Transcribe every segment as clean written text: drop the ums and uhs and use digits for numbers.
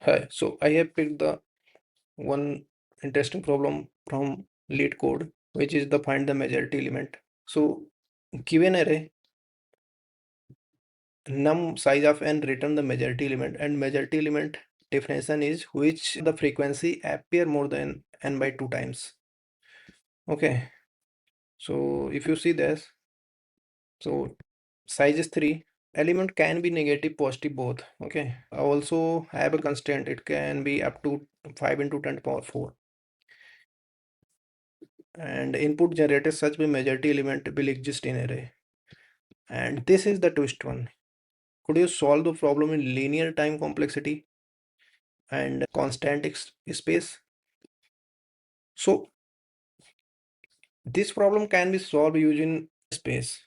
Hi, so I have picked the one interesting problem from LeetCode, which is the find the majority element. So given array, num size of n return the majority element, and majority element definition is which the frequency appear more than n by 2 times. Okay, so if you see this, so size is 3. Element can be negative, positive both. Okay, I also have a constraint. It can be up to 5 into 10 to power 4. And input generated such by majority element will exist in array. And this is the twist one. Could you solve the problem in linear time complexity and constant space? So this problem can be solved using space.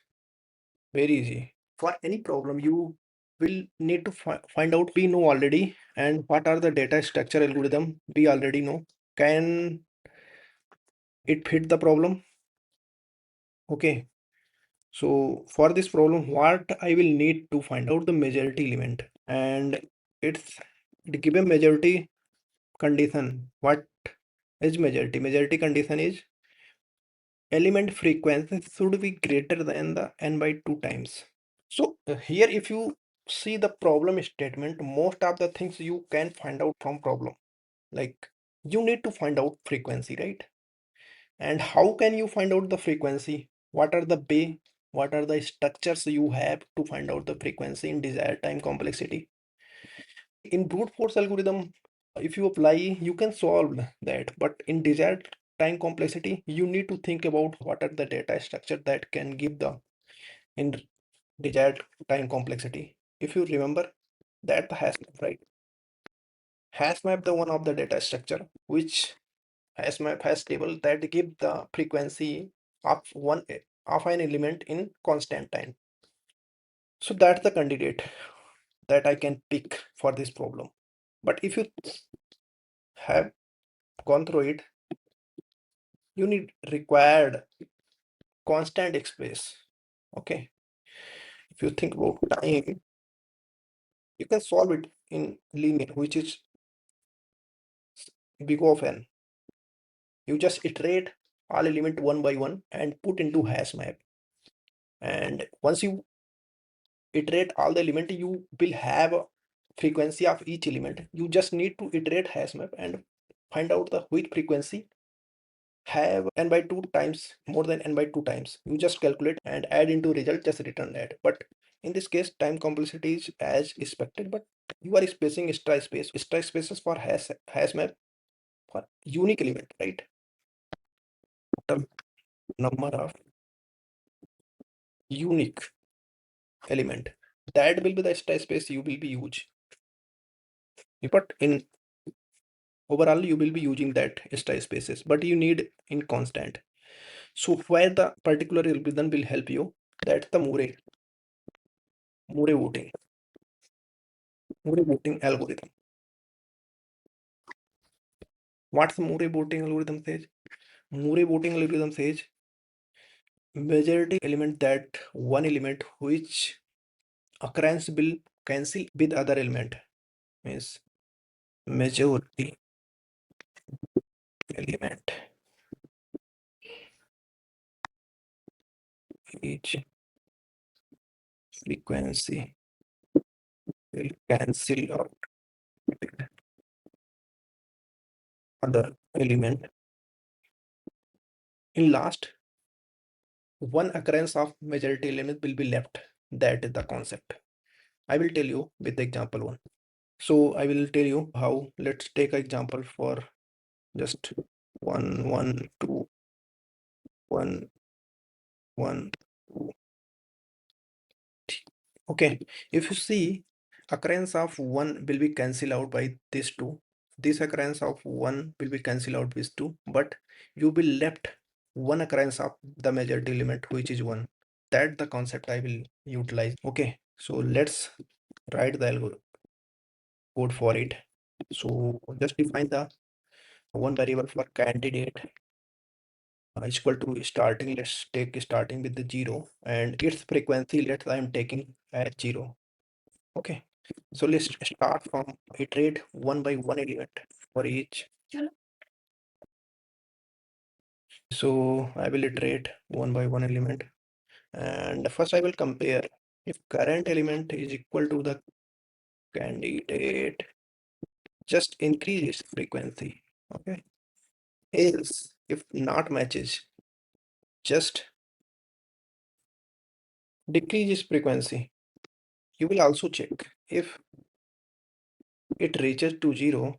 Very easy. For any problem, you will need to find out we know already, and what are the data structure algorithm we already know. Can it fit the problem? Okay. So for this problem, what I will need to find out the majority element, and it give a majority condition. What is majority? Majority condition is element frequency should be greater than the n by 2 times. So here if you see the problem statement, most of the things you can find out from problem. Like you need to find out frequency, right? And how can you find out the frequency? What are the way? What are the structures you have to find out the frequency in desired time complexity? In brute force algorithm, if you apply, you can solve that. But in desired time complexity, you need to think about what are the data structure that can give the in desired time complexity. If you remember that the HashMap, right? HashMap the one of the data structure which HashMap has table that give the frequency of of an element in constant time. So that's the candidate that I can pick for this problem. But if you have gone through it, you need required constant space. Okay. If you think about time, you can solve it in linear, which is big of n. You just iterate all element one by one and put into HashMap. And once you iterate all the element, you will have a frequency of each element. You just need to iterate HashMap and find out the which frequency have n by 2 times more than n by 2 times. You just calculate and add into result, just return that. But in this case, time complexity is as expected, but you are spacing extra spaces for HashMap for unique element, right? Total number of unique element, that will be the extra space you will be use. But in overall you will be using that extra spaces, but you need in constant. So where the particular algorithm will help you, that's the Moore voting algorithm. What's the Moore voting algorithm says? Moore voting algorithm says majority element, that one element which occurrence will cancel with other element, means majority element each frequency will cancel out with other element. In last, one occurrence of majority element will be left. That is the concept. I will tell you with the example one. So I will tell you how. Let's take an example for just 1 1 2 1 1 2. Okay, if you see, occurrence of 1 will be cancelled out by this 2. This occurrence of 1 will be cancelled out with 2, but you will left one occurrence of the majority element which is 1. That the concept I will utilize. Okay, so let's write the algorithm code for it. So just define the one variable for candidate is equal to starting. Let's take starting with the 0, and its frequency let's I'm taking at 0. Okay, So let's start from iterate one by one element for each. So I will iterate one by one element, and first I will compare if current element is equal to the candidate, just increase its frequency. Okay. Else, if not matches, just decrease its frequency. You will also check if it reaches to 0,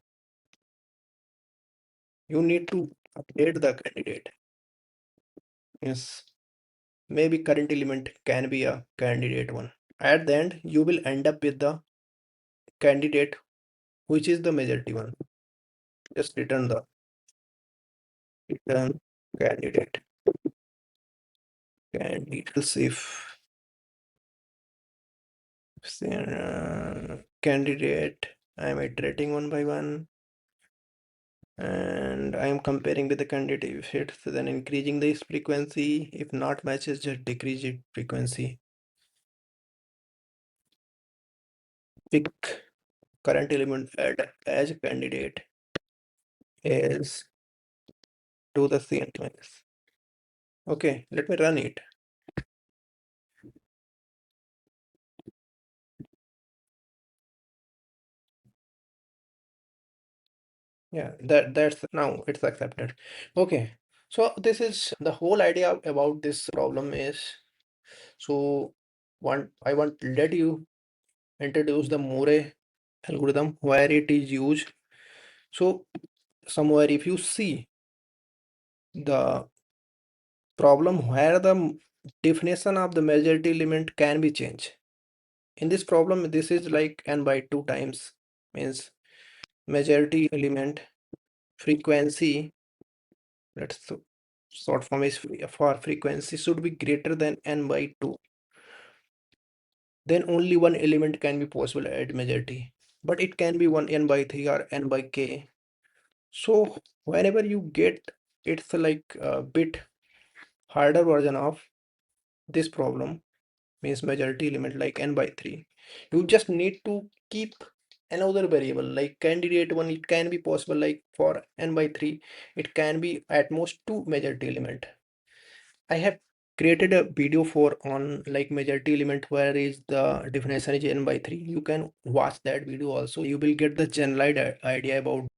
you need to update the candidate. Yes, maybe current element can be a candidate one. At the end, you will end up with the candidate which is the majority one. Just return candidate. Candidates if candidate, I am iterating one by one, and I am comparing with the candidate. If it's then increasing this frequency, if not matches, just decrease it frequency. Pick current element add as candidate is to the CNS. Okay, let me run it. Yeah, that's now it's accepted. Okay, so this is the whole idea about this problem is, so I want to let you introduce the Moore algorithm where it is used. So somewhere if you see the problem where the definition of the majority element can be changed. In this problem, this is like n by 2 times, means majority element frequency, let's short form is for frequency should be greater than n by 2. Then only one element can be possible at majority, but it can be one n by 3 or n by k. So whenever you get, it's like a bit harder version of this problem, means majority element like n by 3. You just need to keep another variable like candidate one. It can be possible like for n by 3, it can be at most 2 majority element. I have created a video for on like majority element where is the definition is n by 3. You can watch that video also. You will get the general idea about